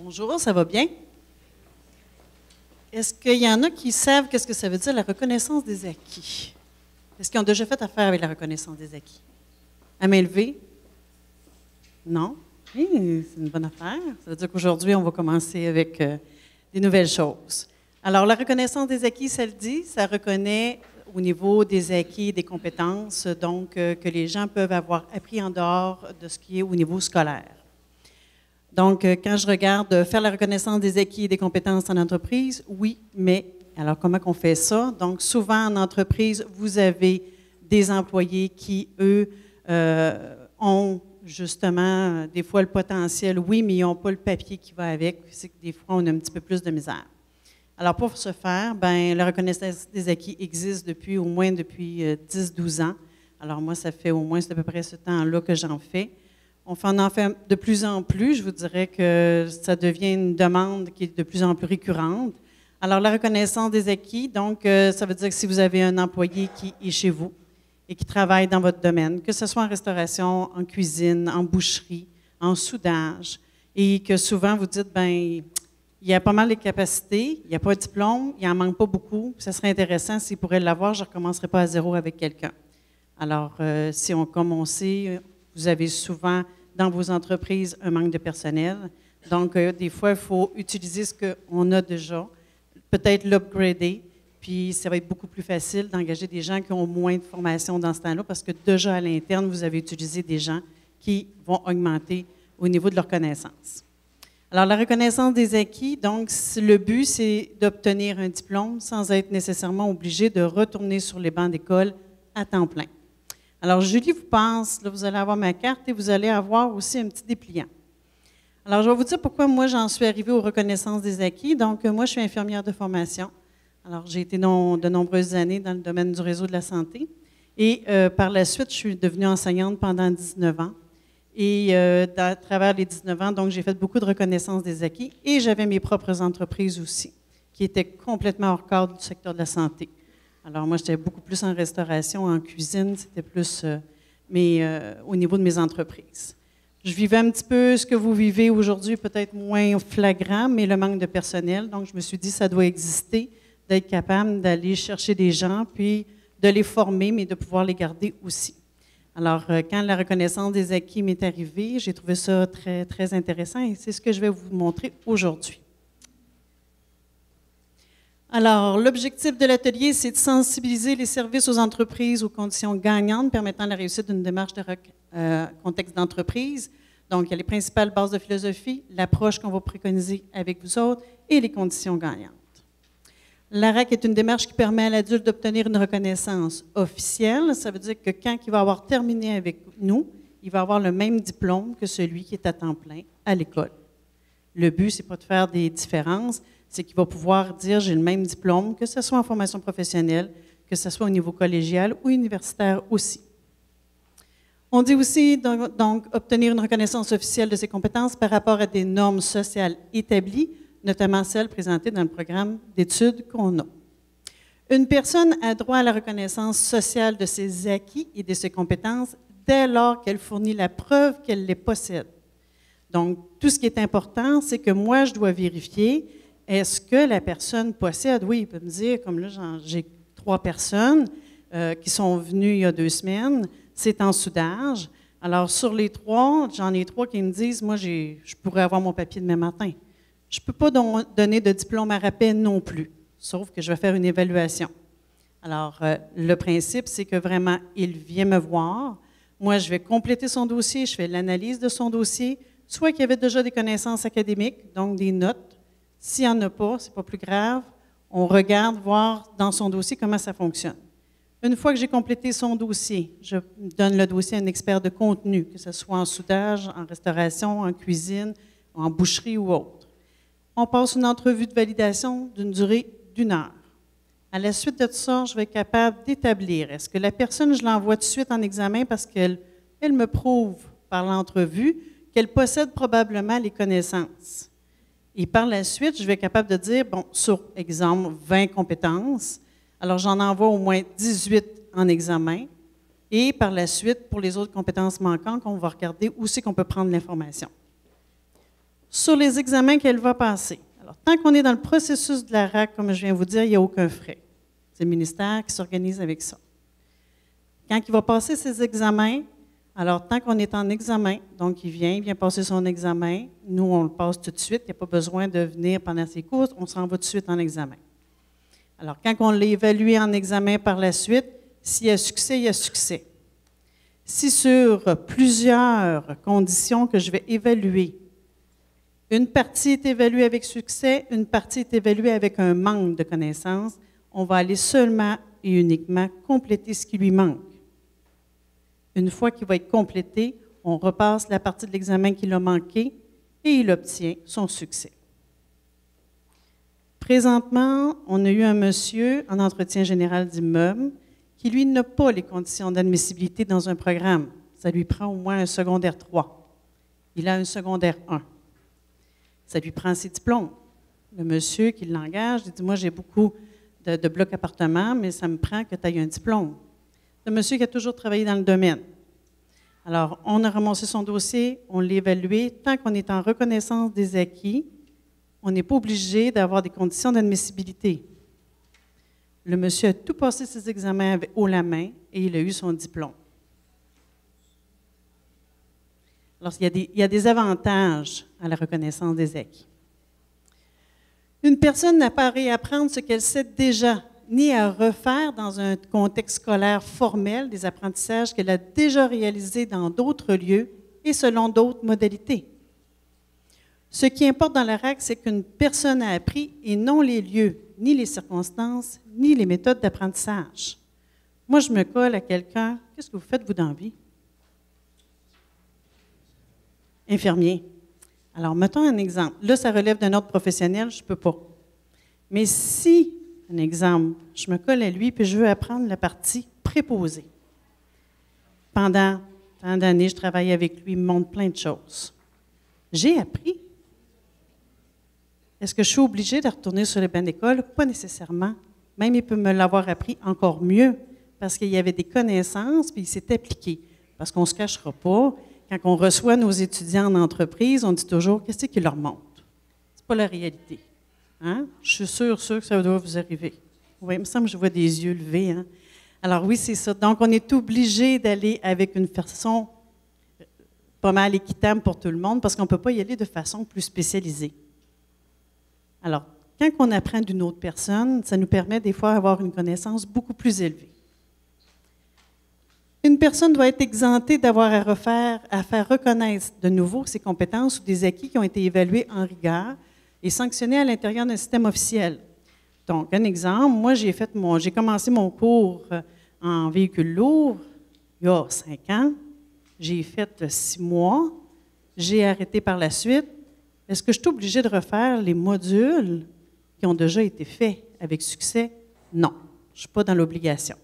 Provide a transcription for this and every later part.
Bonjour, ça va bien? Est-ce qu'il y en a qui savent qu'est-ce que ça veut dire la reconnaissance des acquis? Est-ce qu'ils ont déjà fait affaire avec la reconnaissance des acquis? À main levée? Non? Oui, c'est une bonne affaire. Ça veut dire qu'aujourd'hui, on va commencer avec des nouvelles choses. Alors, la reconnaissance des acquis, ça le dit, ça reconnaît au niveau des acquis et des compétences, donc que les gens peuvent avoir appris en dehors de ce qui est au niveau scolaire. Donc, quand je regarde faire la reconnaissance des acquis et des compétences en entreprise, oui, mais alors comment on fait ça? Donc, souvent en entreprise, vous avez des employés qui, eux, ont justement des fois le potentiel, oui, mais ils n'ont pas le papier qui va avec. C'est que des fois, on a un petit peu plus de misère. Alors, pour ce faire, bien, la reconnaissance des acquis existe depuis au moins 10-12 ans. Alors, moi, ça fait au moins, c'est à peu près ce temps-là que j'en fais. On en fait de plus en plus. Je vous dirais que ça devient une demande qui est de plus en plus récurrente. Alors, la reconnaissance des acquis, donc, ça veut dire que si vous avez un employé qui est chez vous et qui travaille dans votre domaine, que ce soit en restauration, en cuisine, en boucherie, en soudage, et que souvent vous dites, bien, il y a pas mal de capacités, il n'y a pas de diplôme, il n'en manque pas beaucoup, ça serait intéressant s'il pourrait l'avoir, je ne recommencerai pas à zéro avec quelqu'un. Alors, comme on sait, vous avez souvent dans vos entreprises un manque de personnel. Donc, des fois, il faut utiliser ce qu'on a déjà, peut-être l'upgrader, puis ça va être beaucoup plus facile d'engager des gens qui ont moins de formation dans ce temps-là parce que déjà à l'interne, vous avez utilisé des gens qui vont augmenter au niveau de leur connaissance. Alors, la reconnaissance des acquis, donc, le but, c'est d'obtenir un diplôme sans être nécessairement obligé de retourner sur les bancs d'école à temps plein. Alors, Julie vous passe, là, vous allez avoir ma carte et vous allez avoir aussi un petit dépliant. Alors, je vais vous dire pourquoi moi, j'en suis arrivée aux reconnaissances des acquis. Donc, moi, je suis infirmière de formation. Alors, j'ai été de nombreuses années dans le domaine du réseau de la santé. Et par la suite, je suis devenue enseignante pendant 19 ans. Et à travers les 19 ans, donc, j'ai fait beaucoup de reconnaissances des acquis et j'avais mes propres entreprises aussi, qui étaient complètement hors cadre du secteur de la santé. Alors, moi, j'étais beaucoup plus en restauration, en cuisine, c'était plus au niveau de mes entreprises. Je vivais un petit peu ce que vous vivez aujourd'hui, peut-être moins flagrant, mais le manque de personnel. Donc, je me suis dit, ça doit exister, d'être capable d'aller chercher des gens, puis de les former, mais de pouvoir les garder aussi. Alors, quand la reconnaissance des acquis m'est arrivée, j'ai trouvé ça très, très intéressant et c'est ce que je vais vous montrer aujourd'hui. Alors, l'objectif de l'atelier, c'est de sensibiliser les services aux entreprises aux conditions gagnantes permettant la réussite d'une démarche de contexte d'entreprise. Donc, il y a les principales bases de philosophie, l'approche qu'on va préconiser avec vous autres et les conditions gagnantes. La RAC est une démarche qui permet à l'adulte d'obtenir une reconnaissance officielle. Ça veut dire que quand il va avoir terminé avec nous, il va avoir le même diplôme que celui qui est à temps plein à l'école. Le but, ce n'est pas de faire des différences, c'est qu'il va pouvoir dire j'ai le même diplôme, que ce soit en formation professionnelle, que ce soit au niveau collégial ou universitaire aussi. On dit aussi donc obtenir une reconnaissance officielle de ses compétences par rapport à des normes sociales établies, notamment celles présentées dans le programme d'études qu'on a. Une personne a droit à la reconnaissance sociale de ses acquis et de ses compétences dès lors qu'elle fournit la preuve qu'elle les possède. Donc, tout ce qui est important, c'est que moi, je dois vérifier est-ce que la personne possède? Oui, il peut me dire, comme là, j'ai 3 personnes qui sont venues il y a 2 semaines, c'est en soudage. Alors, sur les 3, j'en ai 3 qui me disent, moi, je pourrais avoir mon papier demain matin. Je ne peux pas donner de diplôme à rappel non plus, sauf que je vais faire une évaluation. Alors, le principe, c'est que vraiment, il vient me voir. Moi, je vais compléter son dossier, je fais l'analyse de son dossier, soit qu'il y avait déjà des connaissances académiques, donc des notes. S'il n'y en a pas, ce n'est pas plus grave. On regarde, voir dans son dossier comment ça fonctionne. Une fois que j'ai complété son dossier, je donne le dossier à un expert de contenu, que ce soit en soudage, en restauration, en cuisine, en boucherie ou autre. On passe une entrevue de validation d'une durée d'1 heure. À la suite de ça, je vais être capable d'établir, est-ce que la personne, je l'envoie tout de suite en examen parce qu'elle me prouve par l'entrevue qu'elle possède probablement les connaissances. Et par la suite, je vais être capable de dire, bon, sur exemple, 20 compétences, alors j'en envoie au moins 18 en examen, et par la suite, pour les autres compétences manquantes, on va regarder où c'est qu'on peut prendre l'information. sur les examens qu'elle va passer. Alors, tant qu'on est dans le processus de la RAC, comme je viens de vous dire, il n'y a aucun frais. C'est le ministère qui s'organise avec ça. Quand il va passer ses examens, alors tant qu'on est en examen, donc il vient passer son examen, nous on le passe tout de suite, il n'y a pas besoin de venir pendant ses cours, on s'en va tout de suite en examen. Alors quand on l'a évalué en examen par la suite, s'il y a succès, il y a succès. Si sur plusieurs conditions que je vais évaluer, une partie est évaluée avec succès, une partie est évaluée avec un manque de connaissances, on va aller seulement et uniquement compléter ce qui lui manque. Une fois qu'il va être complété, on repasse la partie de l'examen qu'il a manqué et il obtient son succès. Présentement, on a eu un monsieur en entretien général d'immeuble qui, lui, n'a pas les conditions d'admissibilité dans un programme. Ça lui prend au moins un secondaire 3. Il a un secondaire 1. Ça lui prend ses diplômes. Le monsieur qui l'engage, il dit « Moi, j'ai beaucoup de blocs appartements, mais ça me prend que tu aies un diplôme. » C'est un monsieur qui a toujours travaillé dans le domaine. Alors, on a ramassé son dossier, on l'a évalué. Tant qu'on est en reconnaissance des acquis, on n'est pas obligé d'avoir des conditions d'admissibilité. Le monsieur a tout passé ses examens haut la main et il a eu son diplôme. Alors, il y a des avantages à la reconnaissance des acquis. Une personne n'a pas à réapprendre ce qu'elle sait déjà, ni à refaire dans un contexte scolaire formel des apprentissages qu'elle a déjà réalisés dans d'autres lieux et selon d'autres modalités. Ce qui importe dans la RAC, c'est qu'une personne a appris et non les lieux, ni les circonstances, ni les méthodes d'apprentissage. Moi, je me colle à quelqu'un. Qu'est-ce que vous faites, vous, dans la vie? Infirmier. Alors, mettons un exemple. Là, ça relève d'un ordre professionnel, je ne peux pas. Mais si, un exemple, je me colle à lui puis je veux apprendre la partie préposée. Pendant tant d'années, je travaille avec lui, il me montre plein de choses. J'ai appris. Est-ce que je suis obligée de retourner sur les bancs d'école? Pas nécessairement. Même il peut me l'avoir appris encore mieux parce qu'il y avait des connaissances puis il s'est appliqué. Parce qu'on ne se cachera pas, quand on reçoit nos étudiants en entreprise, on dit toujours « Qu'est-ce qui leur montre? » Ce n'est pas la réalité. Hein? Je suis sûre que ça doit vous arriver. Oui, il me semble que je vois des yeux levés. Hein? Alors oui, c'est ça. Donc, on est obligé d'aller avec une façon pas mal équitable pour tout le monde parce qu'on ne peut pas y aller de façon plus spécialisée. Alors, quand on apprend d'une autre personne, ça nous permet des fois d'avoir une connaissance beaucoup plus élevée. Une personne doit être exemptée d'avoir à faire reconnaître de nouveau ses compétences ou des acquis qui ont été évalués en rigueur et sanctionnés à l'intérieur d'un système officiel. Donc, un exemple, moi, j'ai commencé mon cours en véhicule lourd il y a 5 ans. J'ai fait 6 mois. J'ai arrêté par la suite. Est-ce que je suis obligée de refaire les modules qui ont déjà été faits avec succès? Non, je ne suis pas dans l'obligation.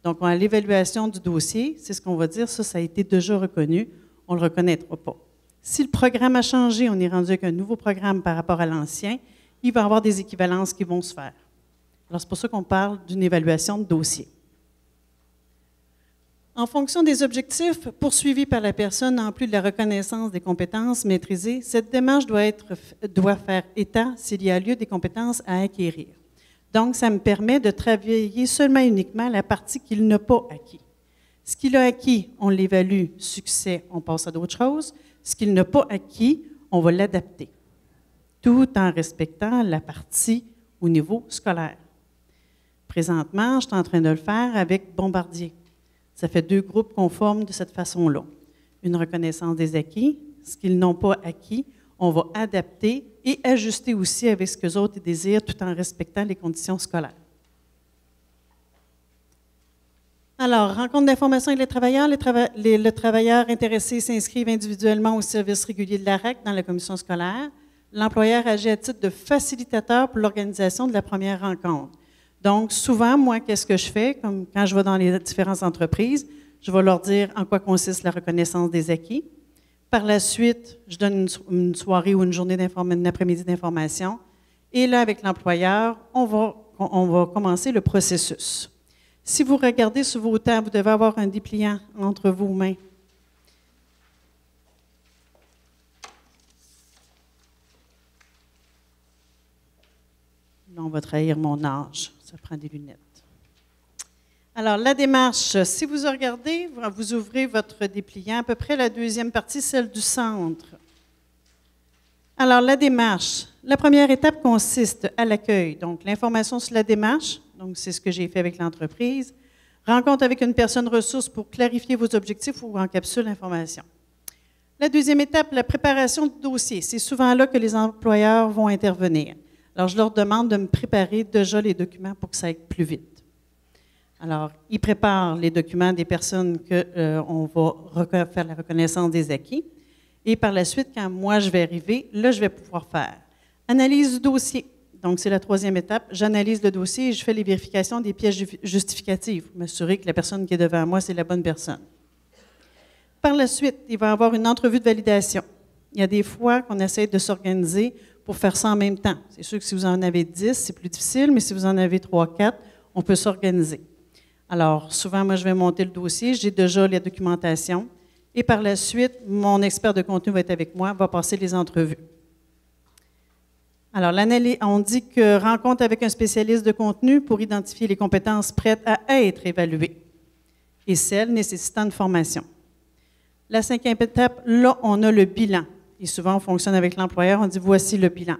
Donc, à l'évaluation du dossier, c'est ce qu'on va dire, ça a été déjà reconnu, on ne le reconnaîtra pas. Si le programme a changé, on est rendu avec un nouveau programme par rapport à l'ancien, il va y avoir des équivalences qui vont se faire. Alors, c'est pour ça qu'on parle d'une évaluation de dossier. En fonction des objectifs poursuivis par la personne, en plus de la reconnaissance des compétences maîtrisées, cette démarche doit faire état, s'il y a lieu, des compétences à acquérir. Donc, ça me permet de travailler seulement et uniquement la partie qu'il n'a pas acquis. Ce qu'il a acquis, on l'évalue, succès, on passe à d'autres choses. Ce qu'il n'a pas acquis, on va l'adapter, tout en respectant la partie au niveau scolaire. Présentement, je suis en train de le faire avec Bombardier. Ça fait 2 groupes qu'on forme de cette façon-là. Une reconnaissance des acquis, ce qu'ils n'ont pas acquis, on va adapter et ajuster aussi avec ce qu'eux autres désirent tout en respectant les conditions scolaires. Alors, rencontre d'information avec les travailleurs. Le travailleur intéressé s'inscrivent individuellement au service régulier de la RAC dans la commission scolaire. L'employeur agit à titre de facilitateur pour l'organisation de la première rencontre. Donc, souvent, moi, qu'est-ce que je fais? Comme quand je vais dans les différentes entreprises, je vais leur dire en quoi consiste la reconnaissance des acquis. Par la suite, je donne une soirée ou une journée un après-midi d'information. Et là, avec l'employeur, on va commencer le processus. Si vous regardez sur vos tables, vous devez avoir un dépliant entre vos mains. Là, on va trahir mon âge. Ça prend des lunettes. Alors, la démarche, si vous regardez, vous ouvrez votre dépliant, à peu près la deuxième partie, celle du centre. Alors, la démarche. La première étape consiste à l'accueil. Donc, l'information sur la démarche. Donc, c'est ce que j'ai fait avec l'entreprise. Rencontre avec une personne ressource pour clarifier vos objectifs ou encapsule l'information. La deuxième étape, la préparation du dossier. C'est souvent là que les employeurs vont intervenir. Alors, je leur demande de me préparer déjà les documents pour que ça aille plus vite. Alors, ils préparent les documents des personnes qu'on va faire la reconnaissance des acquis. Et par la suite, quand moi je vais arriver, là, je vais pouvoir faire analyse du dossier. Donc, c'est la troisième étape. J'analyse le dossier et je fais les vérifications des pièces justificatives pour m'assurer que la personne qui est devant moi, c'est la bonne personne. Par la suite, il va y avoir une entrevue de validation. Il y a des fois qu'on essaie de s'organiser pour faire ça en même temps. C'est sûr que si vous en avez 10, c'est plus difficile, mais si vous en avez 3, 4, on peut s'organiser. Alors, souvent, moi, je vais monter le dossier, j'ai déjà la documentation, et par la suite, mon expert de contenu va être avec moi, va passer les entrevues. Alors, on dit que rencontre avec un spécialiste de contenu pour identifier les compétences prêtes à être évaluées et celles nécessitant une formation. La cinquième étape, là, on a le bilan. Et souvent, on fonctionne avec l'employeur, on dit voici le bilan.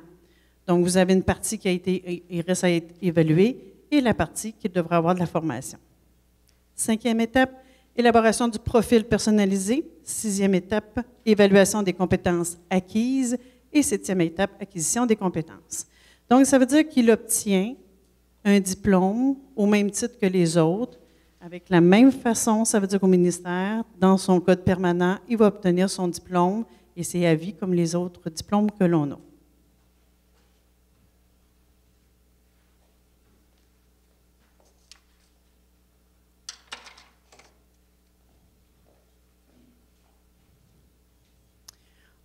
Donc, vous avez une partie il reste à être évaluée et la partie qui devra avoir de la formation. Cinquième étape, élaboration du profil personnalisé. Sixième étape, évaluation des compétences acquises. Et septième étape, acquisition des compétences. Donc, ça veut dire qu'il obtient un diplôme au même titre que les autres, avec la même façon, ça veut dire qu'au ministère, dans son code permanent, il va obtenir son diplôme et c'est à vie comme les autres diplômes que l'on a.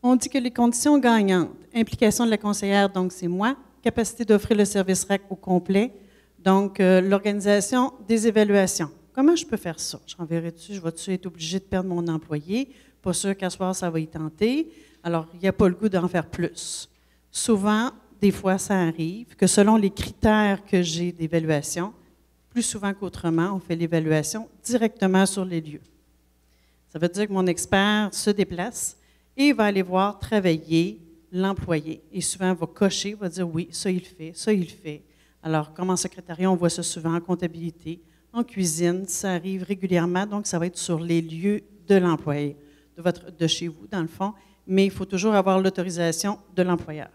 On dit que les conditions gagnantes, implication de la conseillère, donc c'est moi, capacité d'offrir le service RAC au complet, donc l'organisation des évaluations. Comment je peux faire ça? J'enverrai-tu, je vais-tu être obligée de perdre mon employé? Pas sûr qu'à soir, ça va y tenter. Alors, il n'y a pas le goût d'en faire plus. Souvent, des fois, ça arrive que selon les critères que j'ai d'évaluation, plus souvent qu'autrement, on fait l'évaluation directement sur les lieux. Ça veut dire que mon expert se déplace et va aller voir travailler l'employé. Et souvent, va cocher, va dire oui, ça il fait, ça il fait. Alors, comme en secrétariat, on voit ça souvent en comptabilité, en cuisine, ça arrive régulièrement, donc ça va être sur les lieux de l'employé, de chez vous, dans le fond, mais il faut toujours avoir l'autorisation de l'employeur.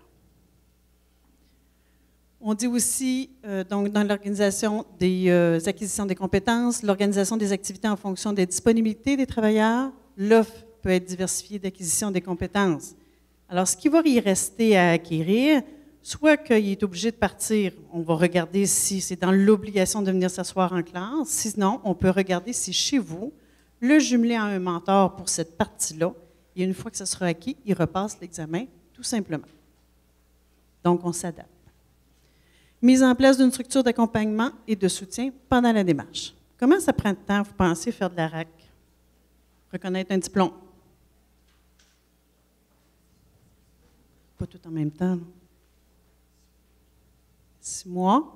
On dit aussi, donc, dans l'organisation des acquisitions des compétences, l'organisation des activités en fonction des disponibilités des travailleurs, l'offre peut être diversifiée d'acquisition des compétences. Alors, ce qui va y rester à acquérir, soit qu'il est obligé de partir, on va regarder si c'est dans l'obligation de venir s'asseoir en classe, sinon, on peut regarder si chez vous, le jumeler à un mentor pour cette partie-là, et une fois que ça sera acquis, il repasse l'examen, tout simplement. Donc, on s'adapte. Mise en place d'une structure d'accompagnement et de soutien pendant la démarche. Comment ça prend de temps, vous pensez, faire de la RAC? Reconnaître un diplôme? Pas tout en même temps, là. 6 mois.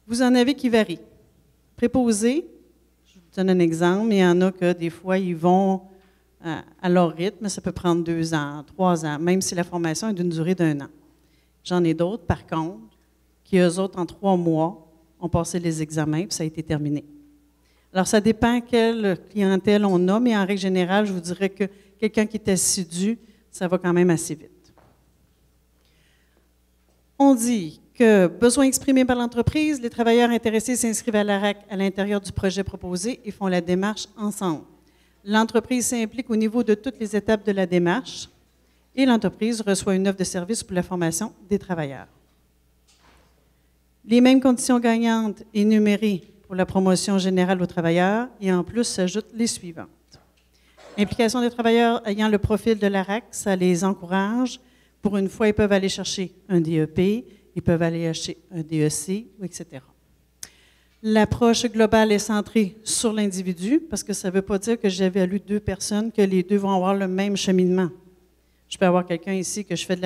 Vous en avez qui varient. Préposés, je vous donne un exemple, il y en a que des fois, ils vont à leur rythme, ça peut prendre 2 ans, 3 ans, même si la formation est d'une durée d'1 an. J'en ai d'autres, par contre, qui, eux autres, en 3 mois, ont passé les examens, puis ça a été terminé. Alors, ça dépend quelle clientèle on a, mais en règle générale, je vous dirais que quelqu'un qui est assidu, ça va quand même assez vite. On dit que, besoin exprimé par l'entreprise, les travailleurs intéressés s'inscrivent à la RAC à l'intérieur du projet proposé et font la démarche ensemble. L'entreprise s'implique au niveau de toutes les étapes de la démarche et l'entreprise reçoit une offre de service pour la formation des travailleurs. Les mêmes conditions gagnantes énumérées pour la promotion générale aux travailleurs et en plus s'ajoutent les suivantes. Implication des travailleurs ayant le profil de la RAC, ça les encourage. Pour une fois, ils peuvent aller chercher un DEP, ils peuvent aller acheter un DEC, etc. L'approche globale est centrée sur l'individu, parce que ça ne veut pas dire que j'évalue 2 personnes, que les 2 vont avoir le même cheminement. Je peux avoir quelqu'un ici que je fais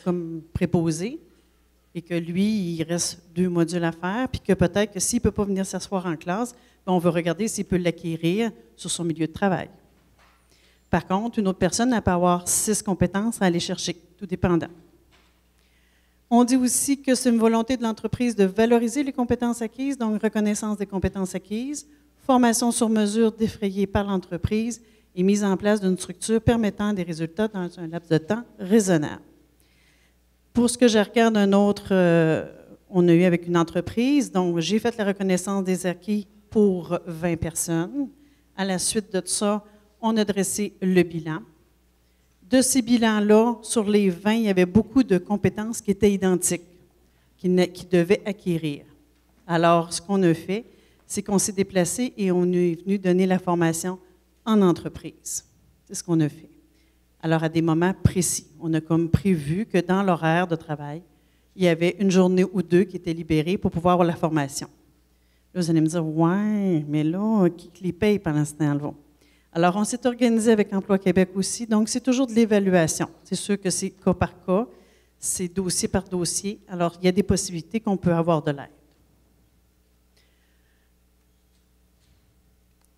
comme préposé, et que lui, il reste 2 modules à faire, puis que peut-être que s'il ne peut pas venir s'asseoir en classe, bien, on va regarder s'il peut l'acquérir sur son milieu de travail. Par contre, une autre personne, elle peut avoir 6 compétences à aller chercher, tout dépendant. On dit aussi que c'est une volonté de l'entreprise de valoriser les compétences acquises, donc reconnaissance des compétences acquises, formation sur mesure défrayée par l'entreprise et mise en place d'une structure permettant des résultats dans un laps de temps raisonnable. Pour ce que je regarde un autre, on a eu avec une entreprise, donc j'ai fait la reconnaissance des acquis pour 20 personnes. À la suite de ça, on a dressé le bilan. De ces bilans-là, sur les 20, il y avait beaucoup de compétences qui étaient identiques, qui devaient acquérir. Alors, ce qu'on a fait, c'est qu'on s'est déplacé et on est venu donner la formation en entreprise. C'est ce qu'on a fait. Alors, à des moments précis, on a comme prévu que dans l'horaire de travail, il y avait une journée ou 2 qui étaient libérées pour pouvoir avoir la formation. Là, vous allez me dire, ouais, mais là, qui les paye pendant ce temps-là? Alors, on s'est organisé avec Emploi Québec aussi, donc c'est toujours de l'évaluation. C'est sûr que c'est cas par cas, c'est dossier par dossier. Alors, il y a des possibilités qu'on peut avoir de l'aide.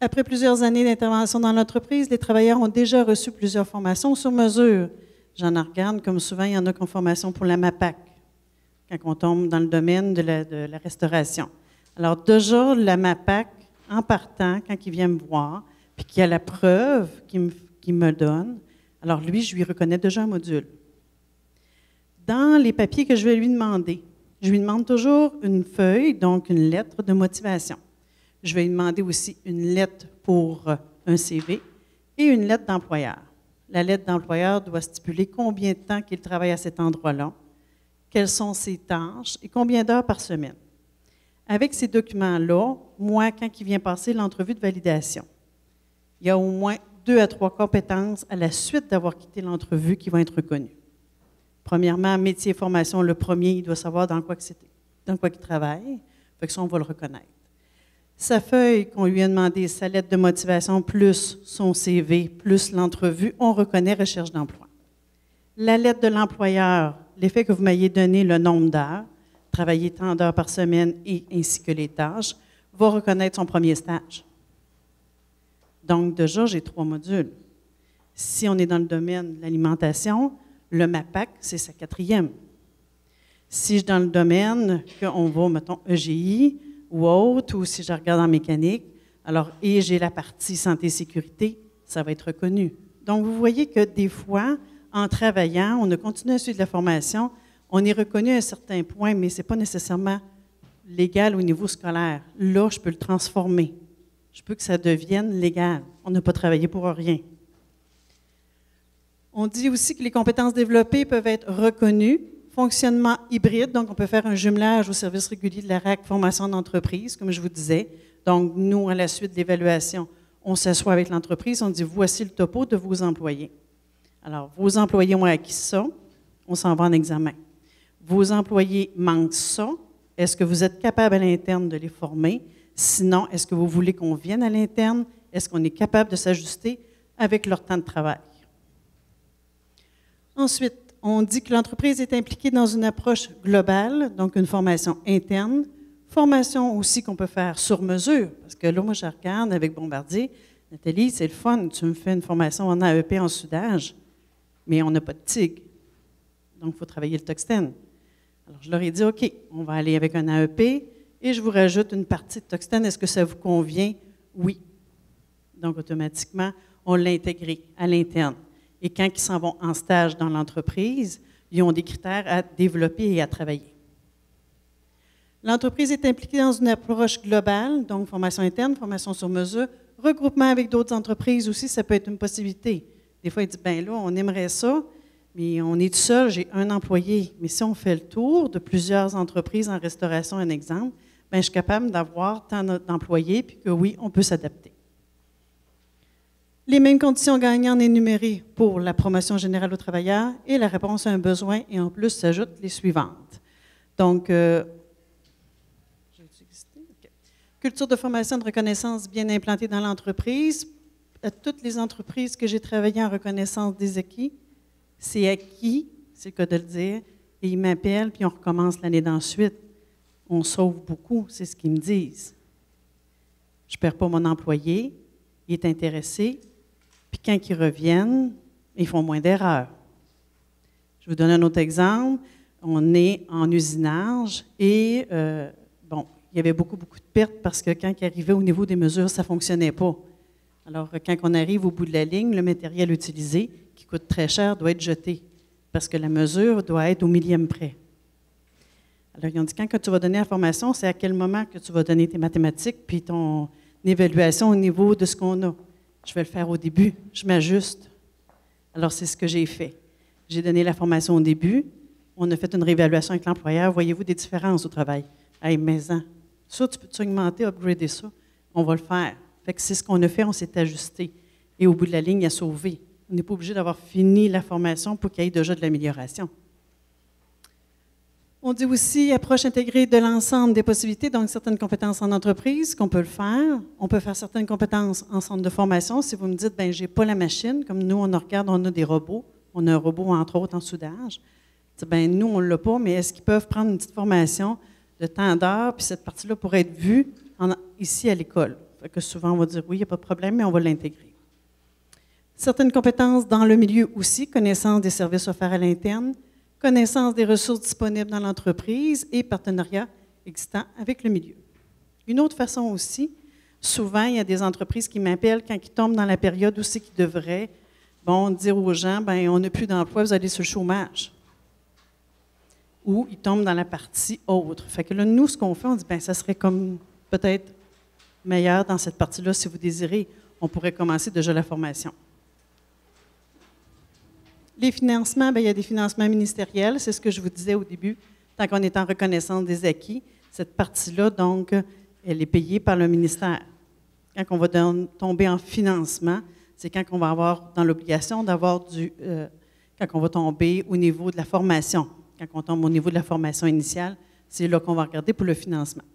Après plusieurs années d'intervention dans l'entreprise, les travailleurs ont déjà reçu plusieurs formations sur mesure. J'en regarde, comme souvent, il y en a qui ont formation pour la MAPAC, quand on tombe dans le domaine de la restauration. Alors, déjà, la MAPAC, en partant, quand il vient me voir, puis qu'il y a la preuve qu'il me donne, alors lui, je lui reconnais déjà un module. Dans les papiers que je vais lui demander, je lui demande toujours une feuille, donc une lettre de motivation. Je vais lui demander aussi une lettre pour un CV et une lettre d'employeur. La lettre d'employeur doit stipuler combien de temps qu'il travaille à cet endroit-là, quelles sont ses tâches et combien d'heures par semaine. Avec ces documents-là, moi, quand il vient passer l'entrevue de validation, il y a au moins 2 à 3 compétences à la suite d'avoir quitté l'entrevue qui vont être reconnues. Premièrement, métier et formation, le premier, il doit savoir dans quoi il travaille, fait que ça, on va le reconnaître. Sa feuille qu'on lui a demandé, sa lettre de motivation, plus son CV, plus l'entrevue, on reconnaît recherche d'emploi. La lettre de l'employeur, l'effet que vous m'ayez donné, le nombre d'heures, travailler tant d'heures par semaine et ainsi que les tâches, va reconnaître son premier stage. Donc, déjà, j'ai 3 modules. Si on est dans le domaine de l'alimentation, le MAPAC, c'est sa 4e. Si je suis dans le domaine qu'on va, mettons, EGI ou autre, ou si je regarde en mécanique, alors, et j'ai la partie santé et sécurité, ça va être reconnu. Donc, vous voyez que des fois, en travaillant, on a continué à suivre de la formation, on est reconnu à un certain point, mais ce n'est pas nécessairement légal au niveau scolaire. Là, je peux le transformer. Je peux que ça devienne légal. On n'a pas travaillé pour rien. On dit aussi que les compétences développées peuvent être reconnues. Fonctionnement hybride, donc on peut faire un jumelage au service régulier de la RAC formation d'entreprise, comme je vous disais. Donc, nous, à la suite de l'évaluation, on s'assoit avec l'entreprise, on dit voici le topo de vos employés. Alors, vos employés ont acquis ça, on s'en va en examen. Vos employés manquent ça, est-ce que vous êtes capable à l'interne de les former? Sinon, est-ce que vous voulez qu'on vienne à l'interne? Est-ce qu'on est capable de s'ajuster avec leur temps de travail? Ensuite, on dit que l'entreprise est impliquée dans une approche globale, donc une formation interne, formation aussi qu'on peut faire sur mesure, parce que là, moi, je regarde avec Bombardier, Nathalie, c'est le fun, tu me fais une formation en AEP en soudage, mais on n'a pas de TIG, donc il faut travailler le tungstène. Alors, je leur ai dit, OK, on va aller avec un AEP, et je vous rajoute une partie de tungstène. Est-ce que ça vous convient? Oui. Donc, automatiquement, on l'a intégré à l'interne. Et quand ils s'en vont en stage dans l'entreprise, ils ont des critères à développer et à travailler. L'entreprise est impliquée dans une approche globale, donc formation interne, formation sur mesure, regroupement avec d'autres entreprises aussi, ça peut être une possibilité. Des fois, ils disent, bien là, on aimerait ça, mais on est tout seul, j'ai un employé. Mais si on fait le tour de plusieurs entreprises en restauration, un exemple, bien, je suis capable d'avoir tant d'employés, puis que oui, on peut s'adapter. Les mêmes conditions gagnantes énumérées pour la promotion générale aux travailleurs et la réponse à un besoin, et en plus s'ajoutent les suivantes. Donc, culture de formation et de reconnaissance bien implantée dans l'entreprise. À toutes les entreprises que j'ai travaillées en reconnaissance des acquis, c'est acquis, c'est le cas de le dire, et ils m'appellent, puis on recommence l'année d'ensuite. On sauve beaucoup, c'est ce qu'ils me disent. Je ne perds pas mon employé, il est intéressé, puis quand ils reviennent, ils font moins d'erreurs. Je vais vous donner un autre exemple. On est en usinage et, bon, il y avait beaucoup de pertes parce que quand ils arrivaient au niveau des mesures, ça ne fonctionnait pas. Alors, quand on arrive au bout de la ligne, le matériel utilisé, qui coûte très cher, doit être jeté parce que la mesure doit être au millième près. Alors, ils ont dit, quand tu vas donner la formation, c'est à quel moment que tu vas donner tes mathématiques puis ton évaluation au niveau de ce qu'on a. Je vais le faire au début, je m'ajuste. Alors, c'est ce que j'ai fait. J'ai donné la formation au début. On a fait une réévaluation avec l'employeur. Voyez-vous des différences au travail? Hey, mais-en. Ça, tu peux-tu augmenter, upgrader ça? On va le faire. Fait que c'est ce qu'on a fait, on s'est ajusté. Et au bout de la ligne, il a sauvé. On n'est pas obligé d'avoir fini la formation pour qu'il y ait déjà de l'amélioration. On dit aussi approche intégrée de l'ensemble des possibilités, donc certaines compétences en entreprise qu'on peut le faire. On peut faire certaines compétences en centre de formation. Si vous me dites, bien, j'ai pas la machine, comme nous, on regarde, on a des robots. On a un robot, entre autres, en soudage. Bien, nous, on ne l'a pas, mais est-ce qu'ils peuvent prendre une petite formation de temps d'heure, puis cette partie-là pourrait être vue ici à l'école? Fait que souvent, on va dire oui, il n'y a pas de problème, mais on va l'intégrer. Certaines compétences dans le milieu aussi, connaissance des services offerts à l'interne, connaissance des ressources disponibles dans l'entreprise et partenariat existant avec le milieu. Une autre façon aussi, souvent, il y a des entreprises qui m'appellent quand ils tombent dans la période où c'est qu'ils devraient dire aux gens, bien, on n'a plus d'emploi, vous allez sur le chômage. Ou ils tombent dans la partie autre. Fait que là, nous, ce qu'on fait, on dit, bien, ça serait comme peut-être meilleur dans cette partie-là, si vous désirez. On pourrait commencer déjà la formation. Les financements, bien, il y a des financements ministériels, c'est ce que je vous disais au début, tant qu'on est en reconnaissance des acquis. Cette partie-là, donc, elle est payée par le ministère. Quand on va tomber en financement, c'est quand on va avoir dans l'obligation d'avoir quand on va tomber au niveau de la formation. Quand on tombe au niveau de la formation initiale, c'est là qu'on va regarder pour le financement.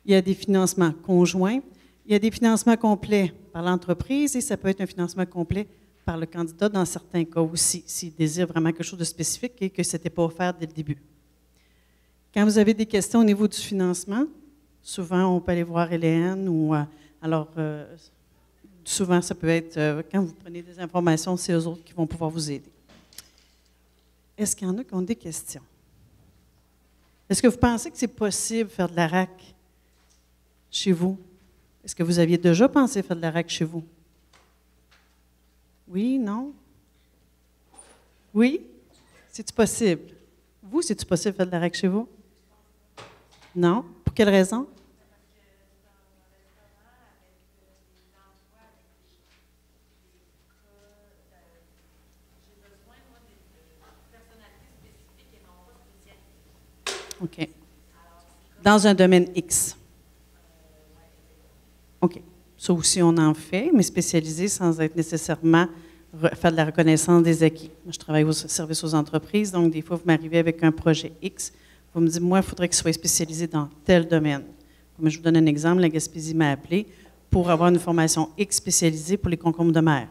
Il y a des financements conjoints, il y a des financements complets par l'entreprise et ça peut être un financement complet par le candidat dans certains cas aussi, s'il désire vraiment quelque chose de spécifique et que ce n'était pas offert dès le début. Quand vous avez des questions au niveau du financement, souvent on peut aller voir Hélène ou souvent ça peut être quand vous prenez des informations, c'est eux autres qui vont pouvoir vous aider. Est-ce qu'il y en a qui ont des questions? Est-ce que vous pensez que c'est possible de faire de la RAC chez vous? Est-ce que vous aviez déjà pensé faire de la RAC chez vous? Oui, non? Oui? C'est-tu possible? Vous, c'est-tu possible de faire de la RAC chez vous? Non? Pour quelle raison? OK. Dans un domaine X. OK. Ça aussi, on en fait, mais spécialisé sans être nécessairement faire de la reconnaissance des acquis. Moi, je travaille au service aux entreprises, donc des fois, vous m'arrivez avec un projet X. Vous me dites, moi, il faudrait qu'il soit spécialisé dans tel domaine. Comme je vous donne un exemple, la Gaspésie m'a appelé pour avoir une formation X spécialisée pour les concombres de mer.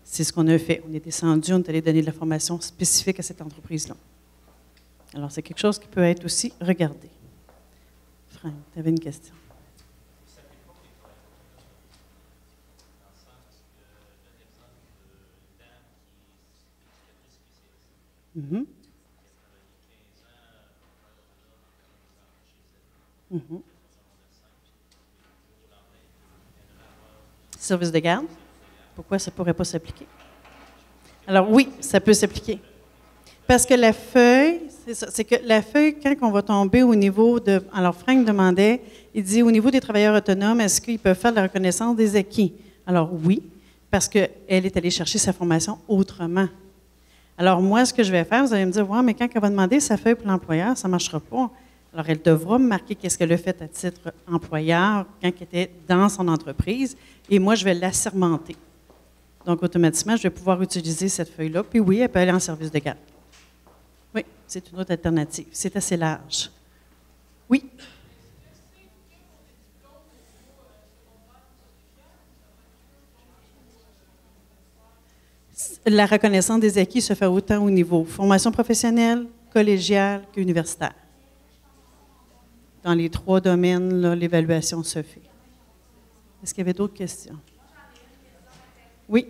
C'est ce qu'on a fait. On est descendu, on est allé donner de la formation spécifique à cette entreprise-là. Alors, c'est quelque chose qui peut être aussi regardé. Franck, tu avais une question? Mm-hmm. Mm-hmm. Service de garde? Pourquoi ça ne pourrait pas s'appliquer? Alors oui, ça peut s'appliquer. Parce que la feuille, c'est ça, c'est que la feuille, quand on va tomber au niveau de... Alors, Franck demandait, il dit, au niveau des travailleurs autonomes, est-ce qu'ils peuvent faire de la reconnaissance des acquis? Alors, oui, parce qu'elle est allée chercher sa formation autrement. Alors, moi, ce que je vais faire, vous allez me dire, ouais, mais quand elle va demander sa feuille pour l'employeur, ça ne marchera pas. Alors, elle devra me marquer qu'est-ce qu'elle a fait à titre employeur quand elle était dans son entreprise, et moi, je vais l'assermenter. Donc, automatiquement, je vais pouvoir utiliser cette feuille-là, puis oui, elle peut aller en service de garde. Oui, c'est une autre alternative. C'est assez large. Oui? La reconnaissance des acquis se fait autant au niveau formation professionnelle collégial qu'universitaire. Dans les 3 domaines, là, l'évaluation se fait. Est-ce qu'il y avait d'autres questions? Oui.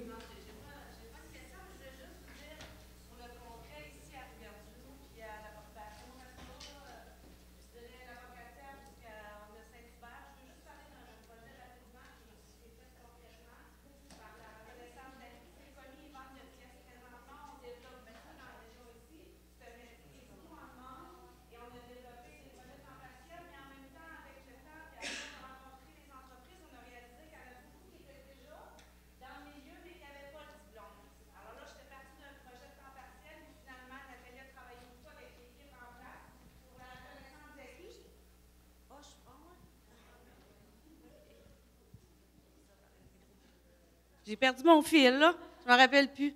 J'ai perdu mon fil, là. Je ne me rappelle plus.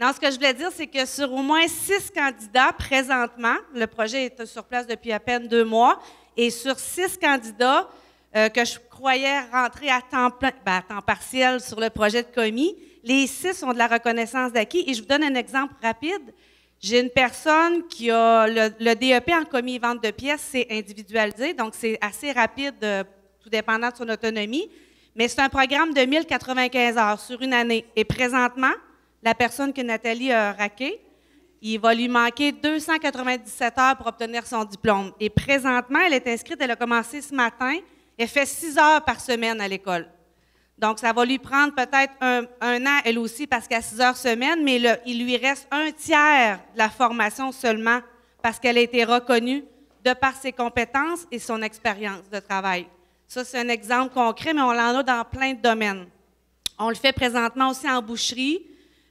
Non, ce que je voulais dire, c'est que sur au moins 6 candidats présentement, le projet est sur place depuis à peine 2 mois, et sur 6 candidats que je croyais rentrer à temps plein, à temps partiel sur le projet de commis, les 6 ont de la reconnaissance d'acquis. Et je vous donne un exemple rapide. J'ai une personne qui a le DEP en commis et vente de pièces, c'est individualisé, donc c'est assez rapide, tout dépendant de son autonomie. Mais c'est un programme de 1095 heures sur une année. Et présentement, la personne que Nathalie a raquée, il va lui manquer 297 heures pour obtenir son diplôme. Et présentement, elle est inscrite, elle a commencé ce matin, elle fait 6 heures par semaine à l'école. Donc, ça va lui prendre peut-être un an, elle aussi, parce qu'à 6 heures semaine, mais il lui reste 1/3 de la formation seulement parce qu'elle a été reconnue de par ses compétences et son expérience de travail. Ça, c'est un exemple concret, mais on en a dans plein de domaines. On le fait présentement aussi en boucherie.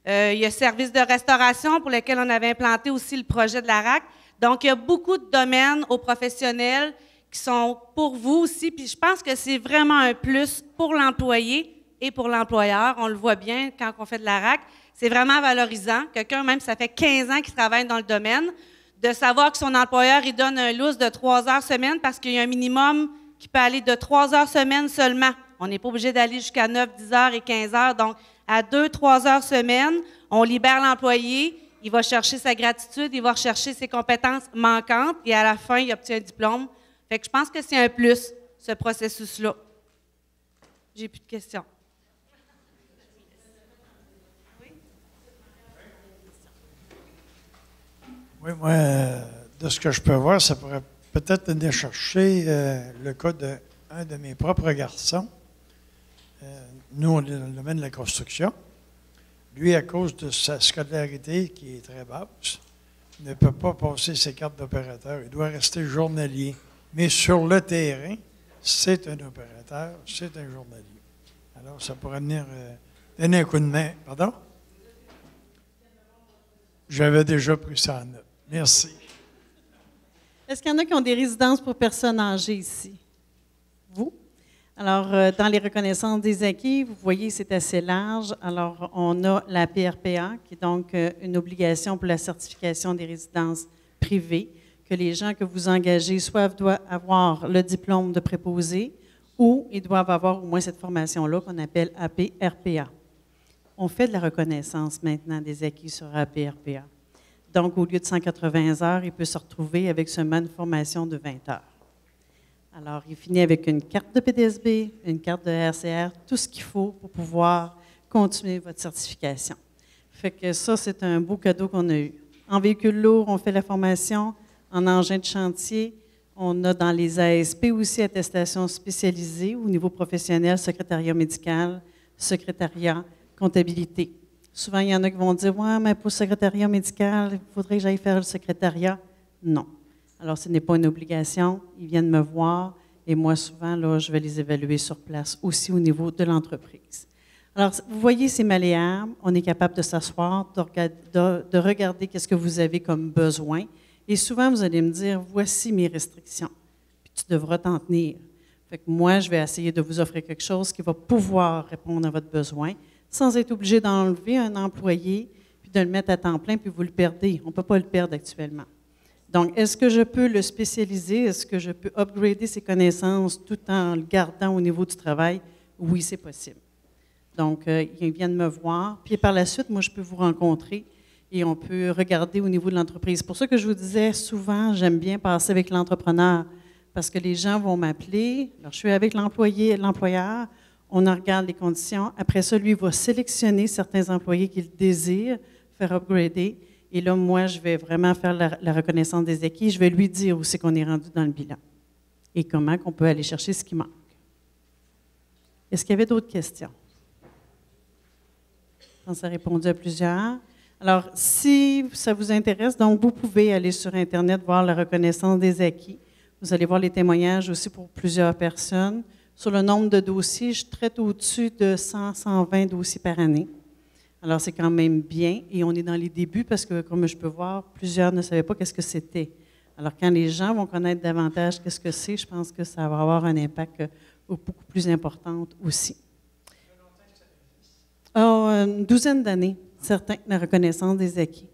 Il y a service de restauration pour lequel on avait implanté aussi le projet de la RAC. Donc, il y a beaucoup de domaines aux professionnels qui sont pour vous aussi. Puis, je pense que c'est vraiment un plus pour l'employé et pour l'employeur. On le voit bien quand on fait de la RAC. C'est vraiment valorisant. Quelqu'un, même, ça fait 15 ans qu'il travaille dans le domaine, de savoir que son employeur, il donne un lousse de 3 heures semaine parce qu'il y a un minimum qui peut aller de 3 heures semaine seulement. On n'est pas obligé d'aller jusqu'à 9, 10 heures et 15 heures. Donc, à 2, 3 heures semaine, on libère l'employé, il va chercher sa gratitude, il va rechercher ses compétences manquantes et à la fin, il obtient un diplôme. Fait que je pense que c'est un plus, ce processus-là. J'ai plus de questions. Oui, moi, de ce que je peux voir, ça pourrait peut-être venir chercher le cas d'un de mes propres garçons. Nous, on est dans le domaine de la construction. Lui, à cause de sa scolarité qui est très basse, ne peut pas passer ses cartes d'opérateur. Il doit rester journalier. Mais sur le terrain, c'est un opérateur, c'est un journalier. Alors, ça pourrait venir donner un coup de main. Pardon? J'avais déjà pris ça en note. Merci. Est-ce qu'il y en a qui ont des résidences pour personnes âgées ici? Vous? Alors, dans les reconnaissances des acquis, vous voyez, c'est assez large. Alors, on a la PRPA, qui est donc une obligation pour la certification des résidences privées, que les gens que vous engagez soit doivent avoir le diplôme de préposé ou ils doivent avoir au moins cette formation-là qu'on appelle APRPA. On fait de la reconnaissance maintenant des acquis sur APRPA. Donc, au lieu de 180 heures, il peut se retrouver avec seulement une formation de 20 heures. Alors, il finit avec une carte de PDSB, une carte de RCR, tout ce qu'il faut pour pouvoir continuer votre certification. Fait que ça, c'est un beau cadeau qu'on a eu. En véhicule lourd, on fait la formation. En engin de chantier, on a dans les ASP aussi attestation spécialisée au niveau professionnel, secrétariat médical, secrétariat, comptabilité. Souvent, il y en a qui vont dire « Ouais, mais pour le secrétariat médical, il faudrait que j'aille faire le secrétariat. » Non. Alors, ce n'est pas une obligation. Ils viennent me voir et moi, souvent, là, je vais les évaluer sur place, aussi au niveau de l'entreprise. Alors, vous voyez, c'est malléable. On est capable de s'asseoir, de regarder qu'est-ce que vous avez comme besoin. Et souvent, vous allez me dire, voici mes restrictions. Puis tu devras t'en tenir. Fait que moi, je vais essayer de vous offrir quelque chose qui va pouvoir répondre à votre besoin, sans être obligé d'enlever un employé, puis de le mettre à temps plein, puis vous le perdez. On ne peut pas le perdre actuellement. Donc, est-ce que je peux le spécialiser? Est-ce que je peux upgrader ses connaissances tout en le gardant au niveau du travail? Oui, c'est possible. Donc, ils viennent me voir. Puis par la suite, moi, je peux vous rencontrer. et on peut regarder au niveau de l'entreprise. C'est pour ça que je vous disais souvent, j'aime bien passer avec l'entrepreneur parce que les gens vont m'appeler. Alors, je suis avec l'employeur, on en regarde les conditions. Après ça, lui va sélectionner certains employés qu'il désire faire upgrader. Et là, moi, je vais vraiment faire la reconnaissance des acquis. Je vais lui dire où c'est qu'on est rendu dans le bilan et comment on peut aller chercher ce qui manque. Est-ce qu'il y avait d'autres questions? Je pense que ça a répondu à plusieurs. Alors, si ça vous intéresse, donc vous pouvez aller sur Internet voir la reconnaissance des acquis. Vous allez voir les témoignages aussi pour plusieurs personnes. Sur le nombre de dossiers, je traite au-dessus de 100-120 dossiers par année. Alors, c'est quand même bien et on est dans les débuts parce que, comme je peux voir, plusieurs ne savaient pas qu'est-ce que c'était. Alors, quand les gens vont connaître davantage qu'est-ce que c'est, je pense que ça va avoir un impact beaucoup plus important aussi. Oh, une douzaine d'années, certain, la reconnaissance des acquis.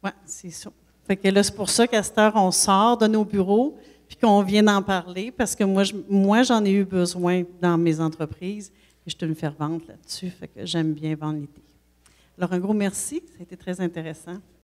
Oui, c'est ça. Fait que là, c'est pour ça qu'à cette heure, on sort de nos bureaux puis qu'on vient d'en parler parce que moi, j'en ai eu besoin dans mes entreprises et je suis une fervente là-dessus. Fait que j'aime bien vendre l'idée. Alors, un gros merci. Ça a été très intéressant.